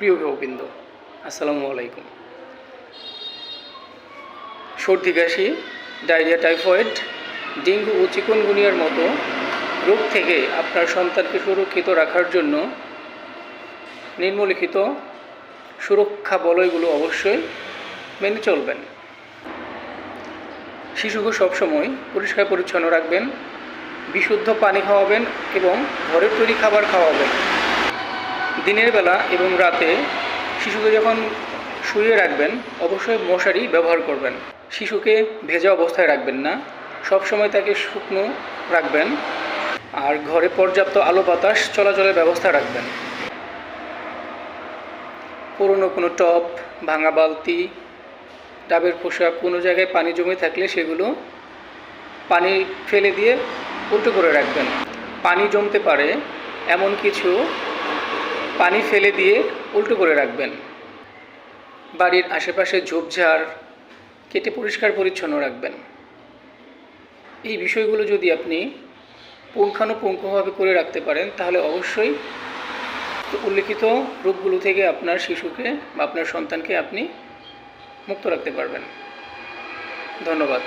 প্রিয় অভিবৃন্দ, আসসালামু আলাইকুম। সর্দি কাশি, ডায়রিয়া, টাইফয়েড, ডেঙ্গু ও চিকুনগুনিয়ার মতো রোগ থেকে আপনার সন্তানকে সুরক্ষিত রাখার জন্য নিম্নলিখিত সুরক্ষা বলয়গুলো অবশ্যই মেনে চলবেন। শিশুকে সবসময় পরিষ্কার পরিচ্ছন্ন রাখবেন, বিশুদ্ধ পানি খাওয়াবেন এবং ঘরের তৈরি খাবার খাওয়াবেন। দিনের বেলা এবং রাতে শিশুকে যখন শুইয়ে রাখবেন অবশ্যই মশারি ব্যবহার করবেন। শিশুকে ভেজা অবস্থায় রাখবেন না, সবসময় তাকে শুকনো রাখবেন। আর ঘরে পর্যাপ্ত আলো বাতাস চলাচলের ব্যবস্থা রাখবেন। পুরনো কোনো টব, ভাঙা বালতি, ডাবের পোশাক কোনো জায়গায় পানি জমে থাকলে সেগুলো পানি ফেলে দিয়ে উল্টো করে রাখবেন। পানি জমতে পারে এমন কিছু পানি ফেলে দিয়ে উল্টো করে রাখবেন। বাড়ির আশেপাশে ঝোপঝাড় কেটে পরিষ্কার পরিচ্ছন্ন রাখবেন। এই বিষয়গুলো যদি আপনি পুঙ্খানুপুঙ্খভাবে করে রাখতে পারেন তাহলে অবশ্যই উল্লিখিত রোগগুলো থেকে আপনার শিশুকে বা আপনার সন্তানকে আপনি মুক্ত রাখতে পারবেন। ধন্যবাদ।